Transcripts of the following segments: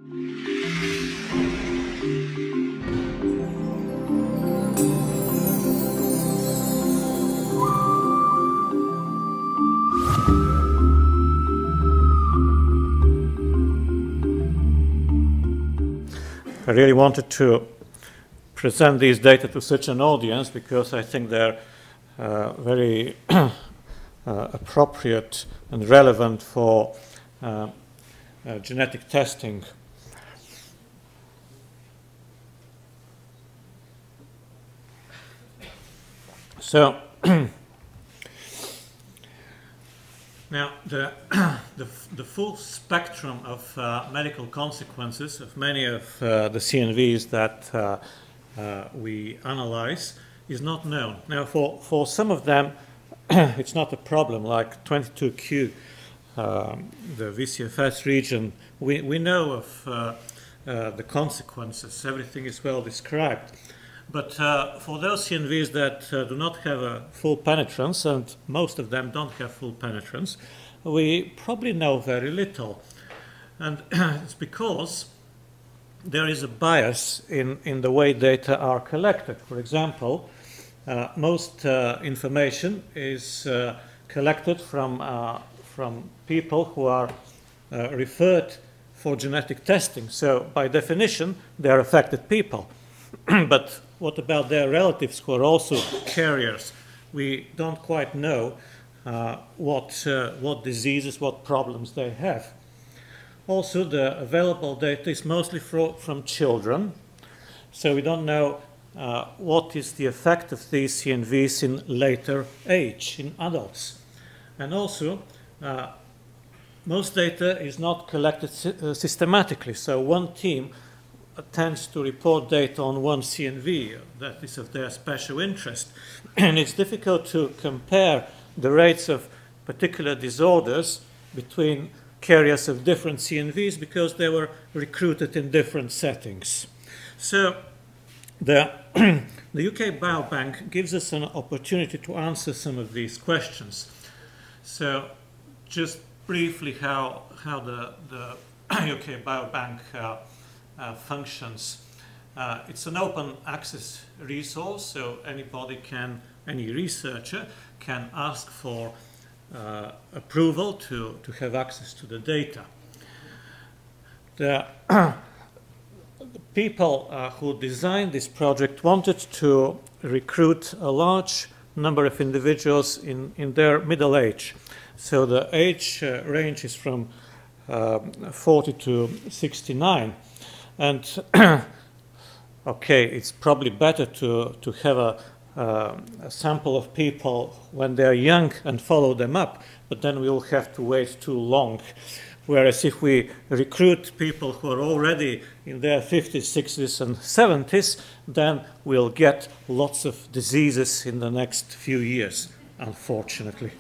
I really wanted to present these data to such an audience because I think they're very appropriate and relevant for genetic testing. So now the full spectrum of medical consequences of many of the CNVs that we analyze is not known. Now for some of them it's not a problem, like 22q, the VCFS region, we know of the consequences, everything is well described. But for those CNVs that do not have a full penetrance, and most of them don't have full penetrance, we probably know very little. And it's because there is a bias in the way data are collected. For example, most information is collected from people who are referred for genetic testing. So by definition, they are affected people. But what about their relatives who are also carriers? We don't quite know what diseases, what problems they have. Also, the available data is mostly from children, so we don't know what is the effect of these CNVs in later age, in adults. And also, most data is not collected systematically, so one team tends to report data on one CNV that is of their special interest. And it's difficult to compare the rates of particular disorders between carriers of different CNVs because they were recruited in different settings. So the UK Biobank gives us an opportunity to answer some of these questions. So just briefly how the UK Biobank functions. It's an open access resource, so any researcher can ask for approval to have access to the data. The people who designed this project wanted to recruit a large number of individuals in their middle age. So the age range is from 40 to 69. And okay, it's probably better to have a sample of people when they're young and follow them up, but then we'll have to wait too long. Whereas if we recruit people who are already in their 50s, 60s, and 70s, then we'll get lots of diseases in the next few years, unfortunately.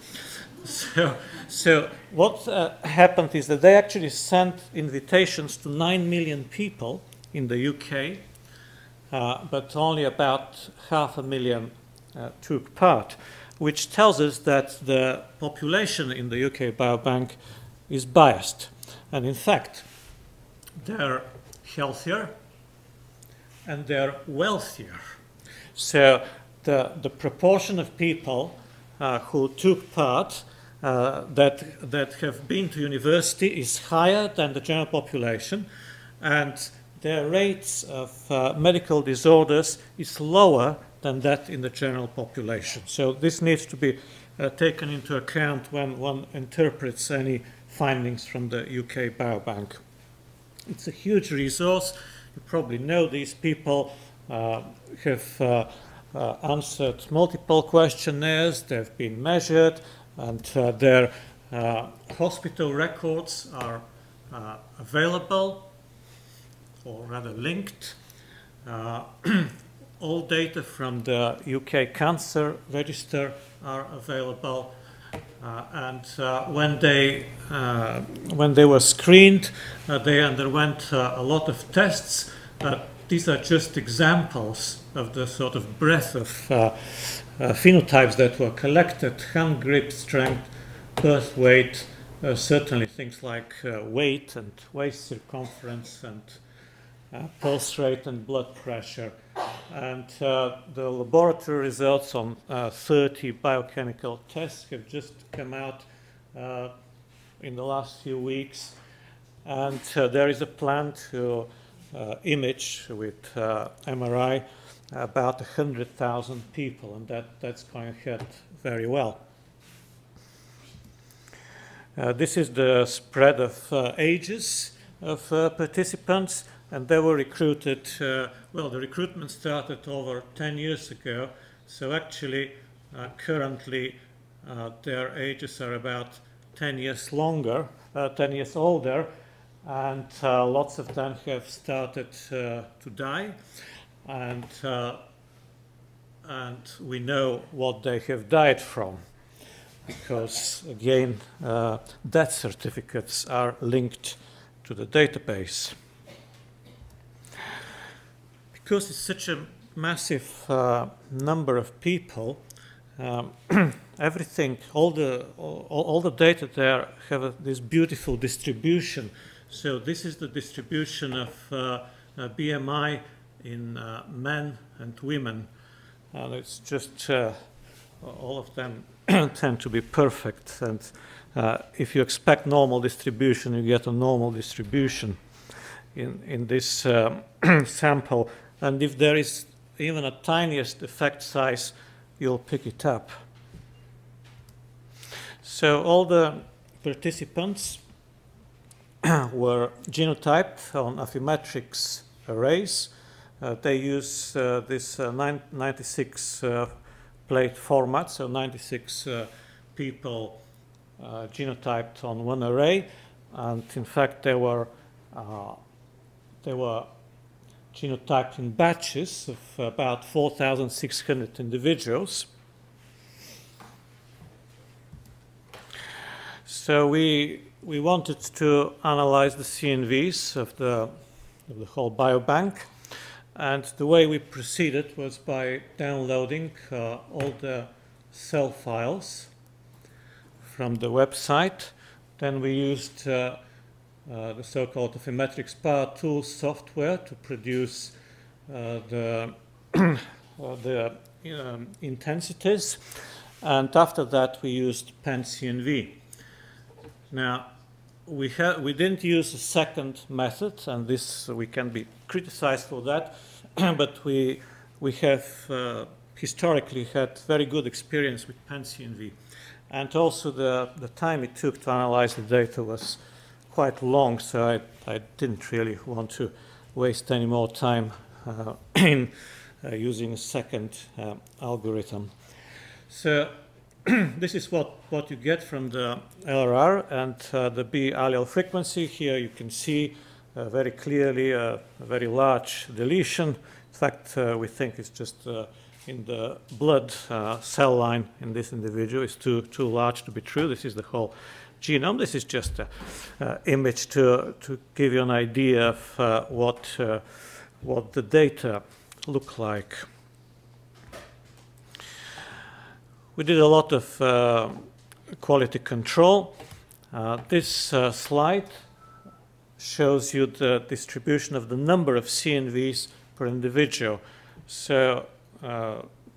So what happened is that they actually sent invitations to 9 million people in the UK, but only about 500,000 took part, which tells us that the population in the UK Biobank is biased. And in fact, they're healthier and they're wealthier. So the proportion of people who took part that have been to university is higher than the general population, and their rates of medical disorders is lower than that in the general population. So this needs to be taken into account when one interprets any findings from the UK Biobank. It's a huge resource. You probably know these people have answered multiple questionnaires, they've been measured, and their hospital records are available, or rather linked. All data from the UK Cancer Register are available. And when they were screened, they underwent a lot of tests. These are just examples of the sort of breadth of phenotypes that were collected: hand grip strength, birth weight, certainly things like weight and waist circumference and pulse rate and blood pressure. And the laboratory results on 30 biochemical tests have just come out in the last few weeks. And there is a plan to image with MRI about 100,000 people, and that's going ahead very well. This is the spread of ages of participants, and they were recruited, well, the recruitment started over 10 years ago, so actually currently their ages are about 10 years longer, 10 years older, and lots of them have started to die, and we know what they have died from, because again death certificates are linked to the database. Because it's such a massive number of people, everything, all the data there have this beautiful distribution. So this is the distribution of BMI in men and women. It's just all of them tend to be perfect. And if you expect normal distribution, you get a normal distribution in this sample. And if there is even a tiniest effect size, you'll pick it up. So all the participants were genotyped on Affymetrix arrays. They use this 96 plate format, so 96 people genotyped on one array, and in fact they were genotyped in batches of about 4,600 individuals. So we wanted to analyze the CNVs of the whole biobank, and the way we proceeded was by downloading all the cell files from the website. Then we used the so-called Affymetrix Power Tools software to produce the intensities, and after that we used PenCNV. Now, we didn't use a second method, and this we can be criticized for that, but we have historically had very good experience with PenCNV, and also the time it took to analyze the data was quite long, so I didn't really want to waste any more time in using a second algorithm. So this is what you get from the LRR and the B allele frequency. Here you can see very clearly a very large deletion. In fact, we think it's just in the blood cell line in this individual is too large to be true. This is the whole genome. This is just an image to give you an idea of what the data look like. We did a lot of quality control. This slide shows you the distribution of the number of CNVs per individual. So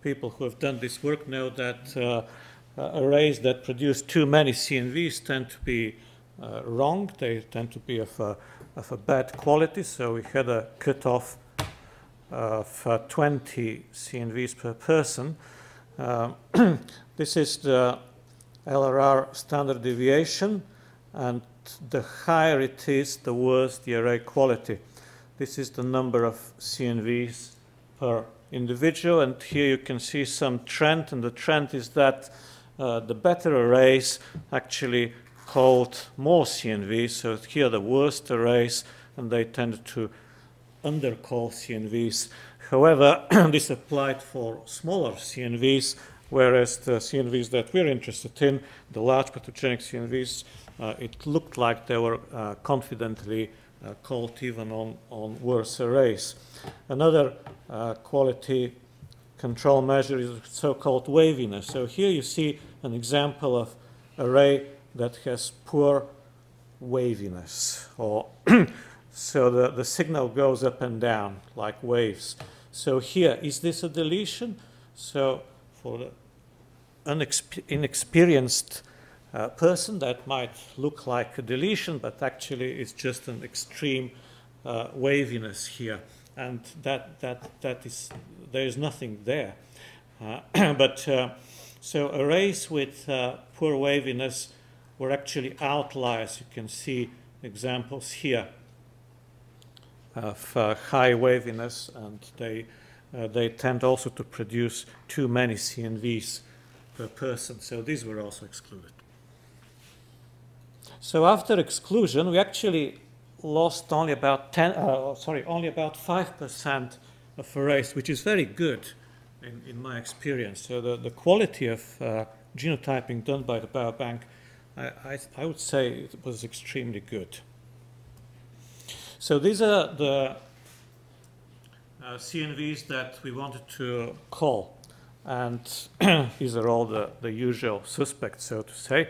people who have done this work know that arrays that produce too many CNVs tend to be wrong. They tend to be of a bad quality. So we had a cutoff of 20 CNVs per person. This is the LRR standard deviation, and the higher it is, the worse the array quality. This is the number of CNVs per individual, and here you can see some trend, and the trend is that the better arrays actually hold more CNVs. So here the worst arrays, and they tend to undercall CNVs. However, this applied for smaller CNVs, whereas the CNVs that we're interested in, the large pathogenic CNVs, it looked like they were confidently called even on worse arrays. Another quality control measure is so-called waviness. So here you see an example of array that has poor waviness, or so the signal goes up and down like waves. So here, is this a deletion? So for the inexperienced person, that might look like a deletion, but actually it's just an extreme waviness here, and that is, there is nothing there. So arrays with poor waviness were actually outliers. You can see examples here of high waviness, and they tend also to produce too many CNVs per person. So these were also excluded. So after exclusion, we actually lost only about 5% of arrays, which is very good in my experience. So the quality of genotyping done by the biobank, I would say it was extremely good. So these are the CNVs that we wanted to call, and these are all the usual suspects, so to say.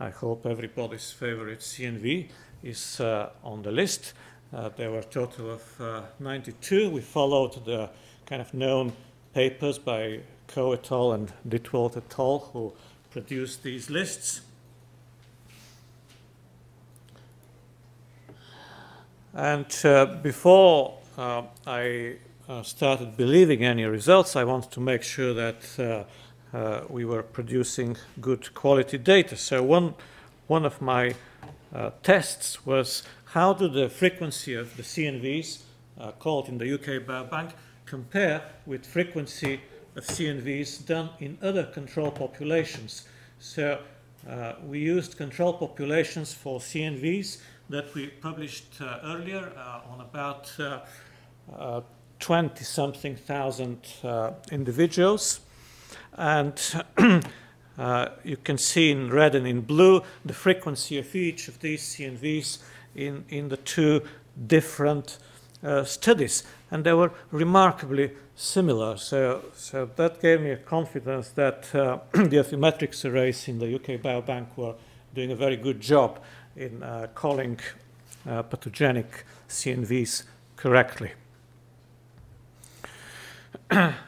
I hope everybody's favorite CNV is on the list. There were a total of 92. We followed the kind of known papers by Coe et al. And Ditwald et al. Who produced these lists. And before I started believing any results, I wanted to make sure that we were producing good quality data. So one of my tests was, how do the frequency of the CNVs called in the UK biobank compare with frequency of CNVs done in other control populations? So we used control populations for CNVs that we published earlier on about 20-something thousand individuals. And you can see in red and in blue the frequency of each of these CNVs in the two different studies. And they were remarkably similar. So that gave me a confidence that the Affymetrix arrays in the UK biobank were doing a very good job in calling pathogenic CNVs correctly.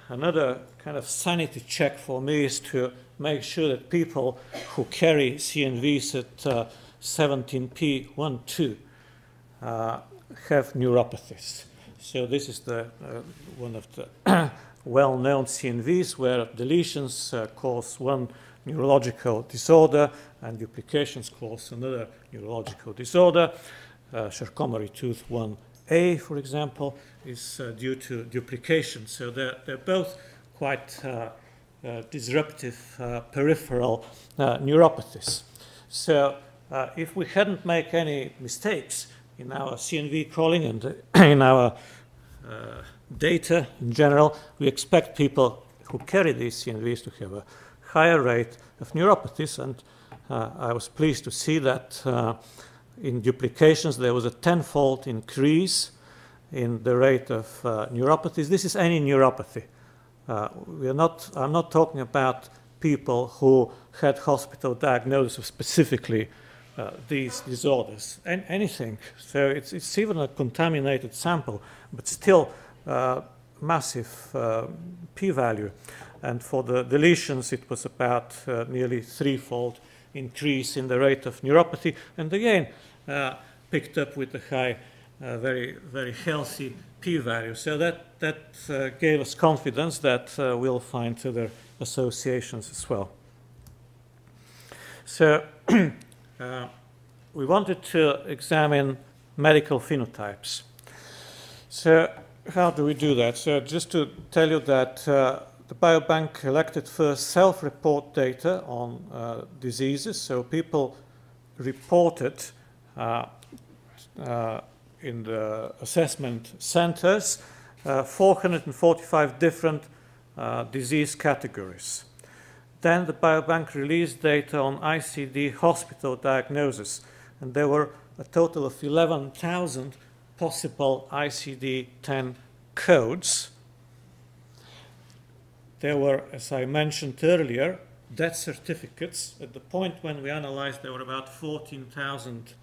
Another kind of sanity check for me is to make sure that people who carry CNVs at 17p12 have neuropathies. So this is the one of the well-known CNVs where deletions cause one neurological disorder and duplications cause another neurological disorder. Charcot-Marie tooth 1A, for example, is due to duplication. So they're both quite disruptive peripheral neuropathies. So if we hadn't made any mistakes in our CNV calling and in our data in general, we expect people who carry these CNVs to have a higher rate of neuropathies. And I was pleased to see that in duplications there was a tenfold increase in the rate of neuropathies. This is any neuropathy. I'm not talking about people who had hospital diagnosis of specifically these disorders. Anything. So it's even a contaminated sample, but still massive p-value. And for the deletions, it was about nearly threefold increase in the rate of neuropathy, and again picked up with a high, very, very healthy p-value. So that gave us confidence that we'll find other associations as well. So we wanted to examine medical phenotypes. So how do we do that? So just to tell you that the biobank collected first self-report data on diseases. So people reported in the assessment centers 445 different disease categories. Then the biobank released data on ICD hospital diagnosis, and there were a total of 11,000 possible ICD-10 codes. There were, as I mentioned earlier, death certificates. At the point when we analyzed, there were about 14,000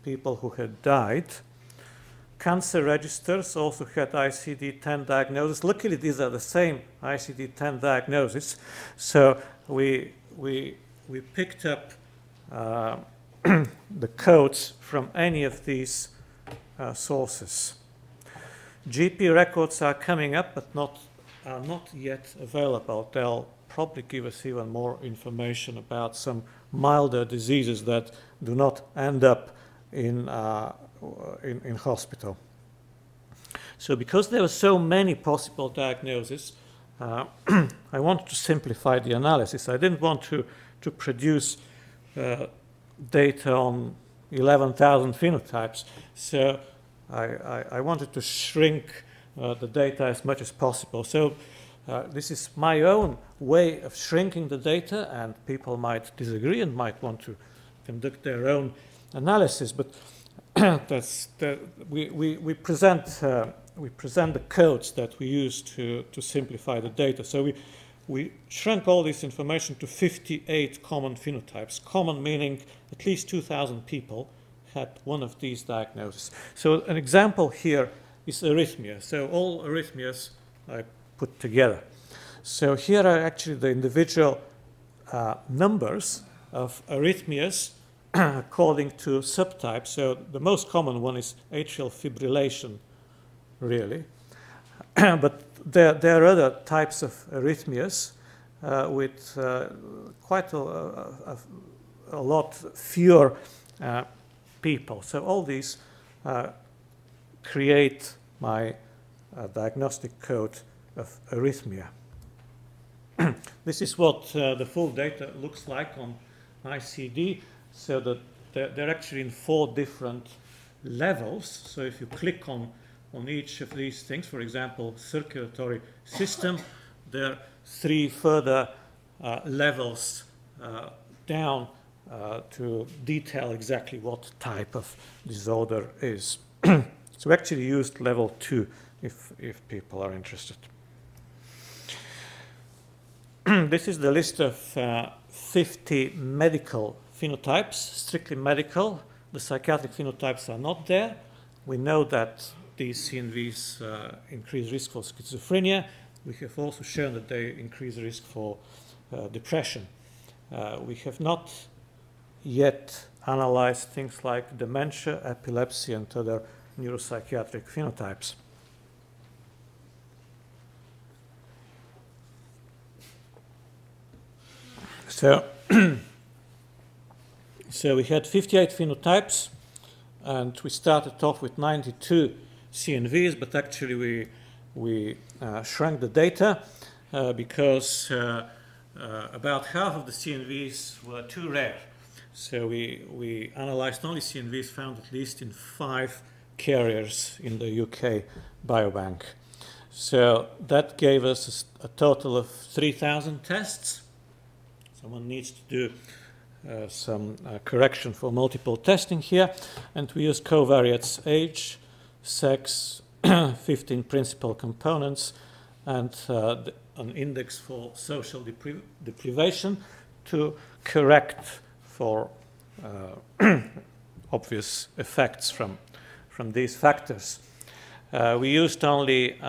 people who had died. Cancer registers also had ICD-10 diagnosis. Luckily, these are the same ICD-10 diagnosis. So we picked up the codes from any of these sources. GP records are coming up, but are not yet available. They'll probably give us even more information about some milder diseases that do not end up in hospital. So because there were so many possible diagnoses, I wanted to simplify the analysis. I didn't want to produce data on 11,000 phenotypes. So I wanted to shrink the data as much as possible. So this is my own way of shrinking the data, and people might disagree and might want to conduct their own analysis. But we present the codes that we use to simplify the data. So we shrunk all this information to 58 common phenotypes. Common meaning at least 2,000 people had one of these diagnoses. So an example here is arrhythmia. So all arrhythmias I put together. So here are actually the individual numbers of arrhythmias according to subtypes. So the most common one is atrial fibrillation, really. But there are other types of arrhythmias with quite a lot fewer people. So all these create my diagnostic code of arrhythmia. This is what the full data looks like on ICD. So that they're actually in 4 different levels. So if you click on each of these things, for example, circulatory system, there are 3 further levels down to detail exactly what type of disorder is. So we actually used level 2 if people are interested. This is the list of 50 medical phenotypes, strictly medical. The psychiatric phenotypes are not there. We know that these CNVs increase risk for schizophrenia. We have also shown that they increase risk for depression. We have not yet analyzed things like dementia, epilepsy, and other neuropsychiatric phenotypes. So, so we had 58 phenotypes, and we started off with 92 CNVs, but actually we shrunk the data because about half of the CNVs were too rare. So we analyzed only CNVs found at least in 5 carriers in the UK biobank. So that gave us a total of 3,000 tests. Someone needs to do some correction for multiple testing here, and we use covariates age, sex, 15 principal components, and an index for social deprivation to correct for obvious effects from these factors. We used only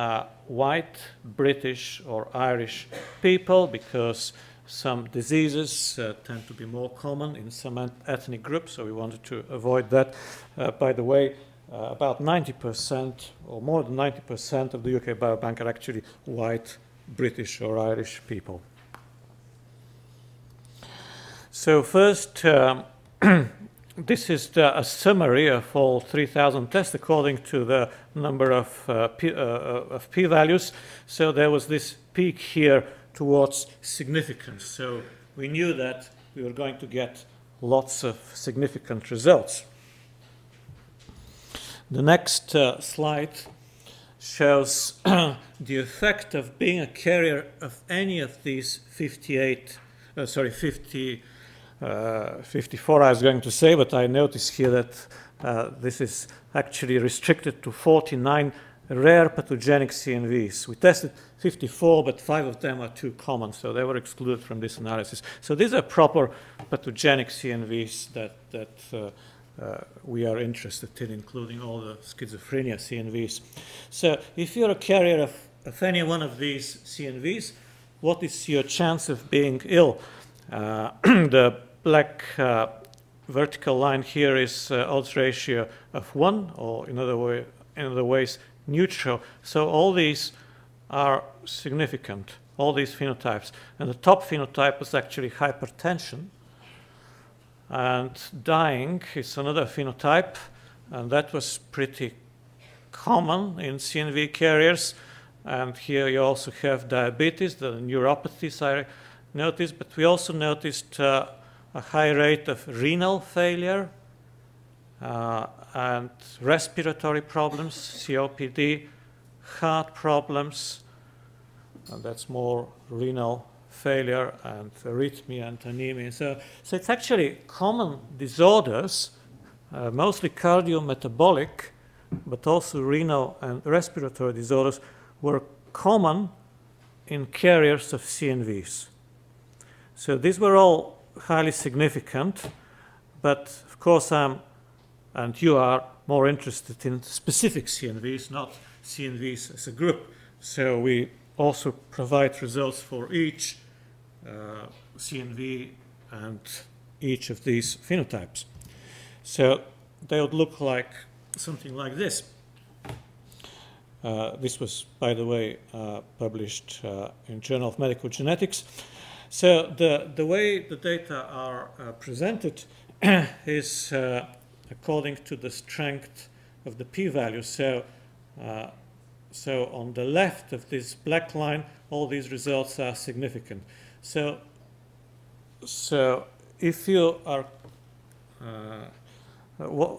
white, British, or Irish people because some diseases tend to be more common in some ethnic groups, so we wanted to avoid that. By the way, about 90% or more than 90% of the UK biobank are actually white, British, or Irish people. So first, this is a summary of all 3,000 tests according to the number of p-values. So there was this peak here towards significance. So we knew that we were going to get lots of significant results. The next slide shows the effect of being a carrier of any of these 54 I was going to say, but I notice here that this is actually restricted to 49 rare pathogenic CNVs. We tested 54, but 5 of them are too common, so they were excluded from this analysis. So these are proper pathogenic CNVs that we are interested in, including all the schizophrenia CNVs. So if you're a carrier of any one of these CNVs, what is your chance of being ill? The black vertical line here is odds ratio of 1, or in other ways, neutral. So all these are significant, all these phenotypes. And the top phenotype is actually hypertension. And dying is another phenotype, and that was pretty common in CNV carriers. And here you also have diabetes, the neuropathies I noticed, but we also noticed a high rate of renal failure and respiratory problems, COPD, heart problems, and that's more renal failure and arrhythmia and anemia. So it's actually common disorders, mostly cardiometabolic, but also renal and respiratory disorders were common in carriers of CNVs. So these were all highly significant, but of course and you are more interested in specific CNVs, not CNVs as a group. So we also provide results for each CNV and each of these phenotypes. So they would look like something like this. This was, by the way, published in Journal of Medical Genetics. So the way the data are presented is according to the strength of the p-value. So on the left of this black line, all these results are significant. So if you are,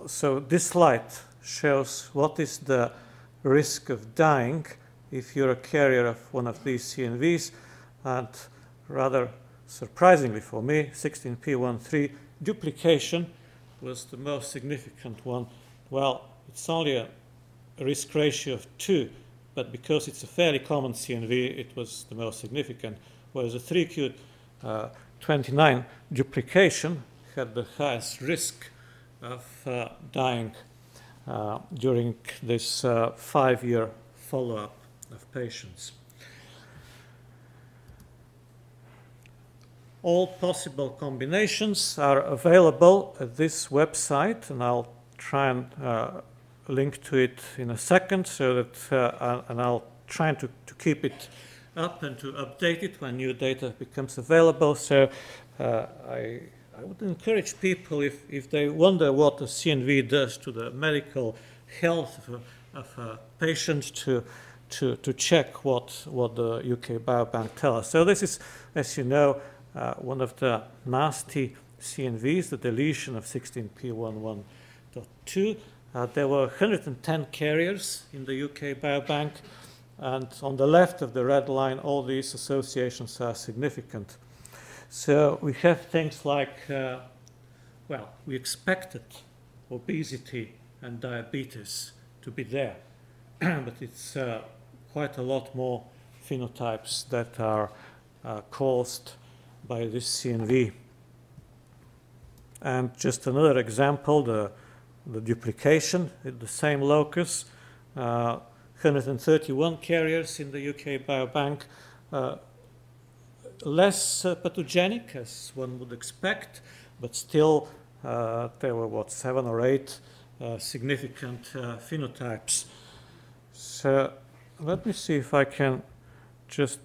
so this slide shows what is the risk of dying if you're a carrier of one of these CNVs, and rather surprisingly for me, 16p13 duplication was the most significant one. Well, it's only a risk ratio of 2, but because it's a fairly common CNV, it was the most significant, whereas the 3q29 duplication had the highest risk of dying during this 5-year follow-up of patients. All possible combinations are available at this website, and I'll try and link to it in a second, so that and I'll try to keep it up and to update it when new data becomes available. So I would encourage people, if they wonder what a CNV does to the medical health of a patient, to check what the UK Biobank tells us. So this is, as you know, one of the nasty CNVs, the deletion of 16p11.2. There were 110 carriers in the UK Biobank, and on the left of the red line, all these associations are significant. So we have things like, well, we expected obesity and diabetes to be there, but it's quite a lot more phenotypes that are caused by this CNV. And just another example, the duplication at the same locus, 131 carriers in the UK Biobank, less pathogenic as one would expect, but still there were, 7 or 8 significant phenotypes. So let me see if I can just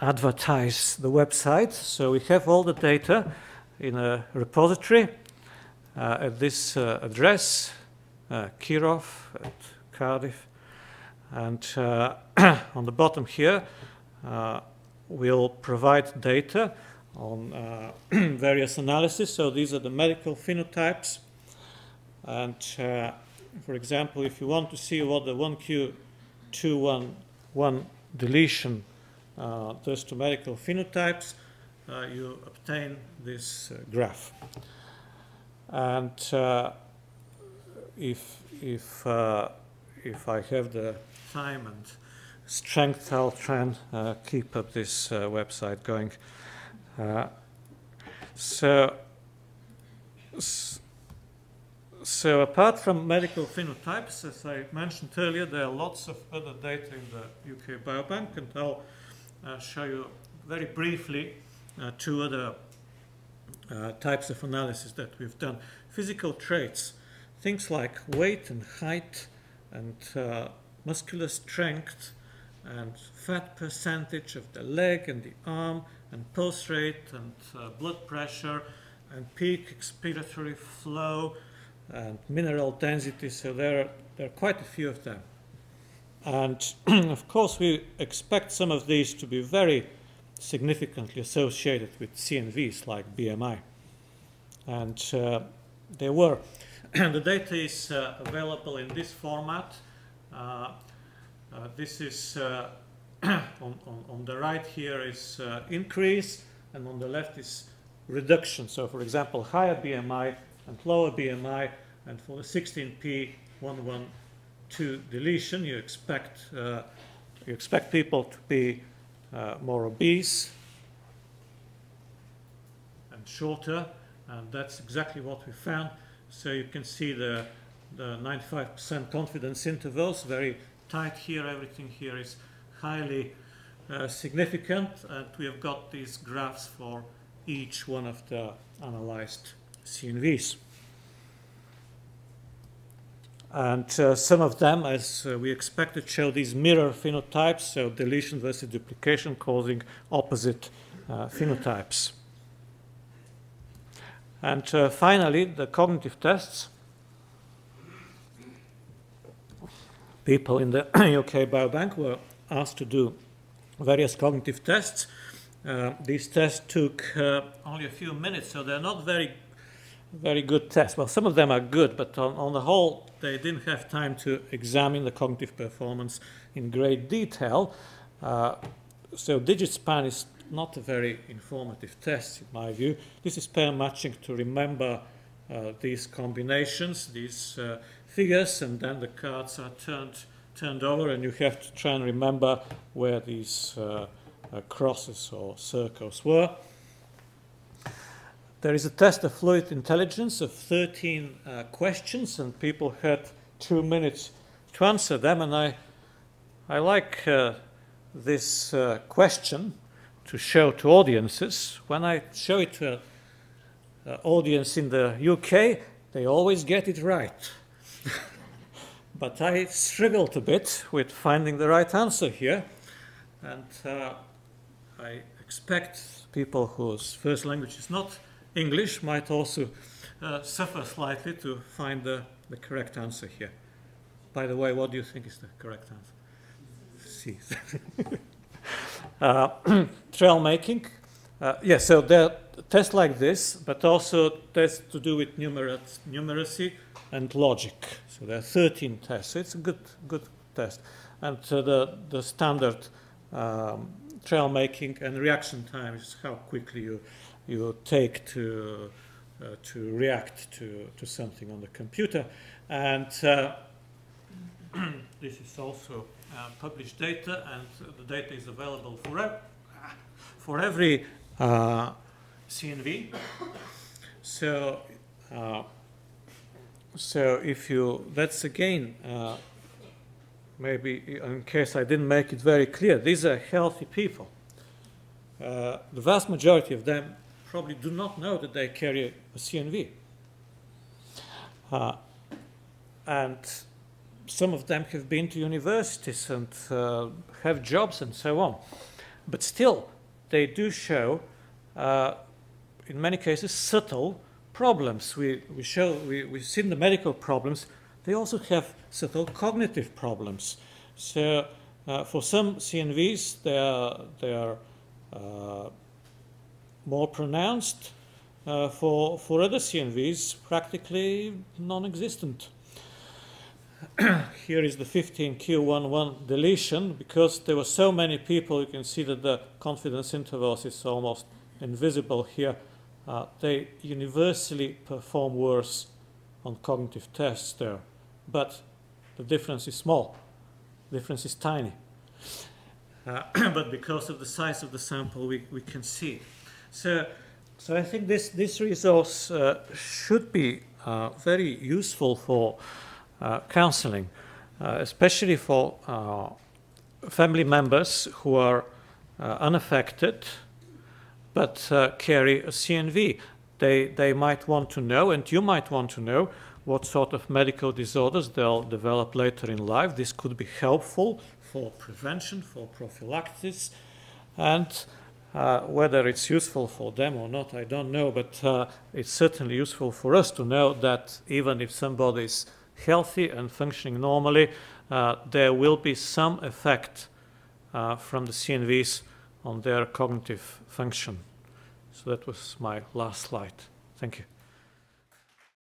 advertise the website. So we have all the data in a repository at this address, Kirov at Cardiff, and on the bottom here we'll provide data on various analyses. So these are the medical phenotypes, and for example, if you want to see what the 1q211 deletion does to medical phenotypes, you obtain this graph. And if if I have the time and strength, I'll try and keep up this website going. So apart from medical phenotypes, as I mentioned earlier, there are lots of other data in the UK Biobank, and I'll show you very briefly two other types of analysis that we've done. Physical traits, things like weight and height and muscular strength and fat percentage of the leg and the arm and pulse rate and blood pressure and peak expiratory flow and mineral density. So there are quite a few of them. And of course we expect some of these to be very significantly associated with CNVs like BMI. And they were. The data is available in this format. This is on the right here is increase, and on the left is reduction. So for example, higher BMI and lower BMI, and for the 16p112 deletion, you expect people to be more obese and shorter, and that's exactly what we found. So you can see the 95% confidence intervals, very tight here. Everything here is highly significant, and we have got these graphs for each one of the analyzed CNVs. And some of them, as we expected, show these mirror phenotypes, so deletion versus duplication causing opposite phenotypes. And finally, the cognitive tests. People in the UK Biobank were asked to do various cognitive tests. These tests took only a few minutes, so they're not very good tests. Well, some of them are good, but on the whole, they didn't have time to examine the cognitive performance in great detail. So digit span is not a very informative test, in my view. This is pair matching to remember these combinations, these figures, and then the cards are turned over, and you have to try and remember where these crosses or circles were. There is a test of fluid intelligence of 13 questions, and people had 2 minutes to answer them. And I like this question to show to audiences. When I show it to an audience in the UK, they always get it right. But I struggled a bit with finding the right answer here. And I expect people whose first language is not English might also suffer slightly to find the correct answer here. By the way, what do you think is the correct answer? C. Trail making. Yeah, so there are tests like this, but also tests to do with numeracy and logic. So there are 13 tests. So it's a good test. And the standard trail making and reaction time is how quickly you take to react to something on the computer. And this is also published data, and the data is available for every CNV. So if you, that's again, maybe in case I didn't make it very clear, these are healthy people. The vast majority of them probably do not know that they carry a CNV. And some of them have been to universities and have jobs and so on. But still, they do show, in many cases, subtle problems. We've seen the medical problems. They also have subtle cognitive problems. So for some CNVs, they are more pronounced. For other CNVs, practically non-existent. Here is the 15q11 deletion. Because there were so many people, you can see that the confidence intervals is almost invisible here. They universally perform worse on cognitive tests there. But the difference is small, the difference is tiny. But because of the size of the sample, we can see. So I think this resource should be very useful for counseling, especially for family members who are unaffected but carry a CNV. They might want to know, and you might want to know, what sort of medical disorders they'll develop later in life. This could be helpful for prevention, for prophylaxis, and whether it's useful for them or not, I don't know, but it's certainly useful for us to know that even if somebody is healthy and functioning normally, there will be some effect from the CNVs on their cognitive function. So that was my last slide. Thank you.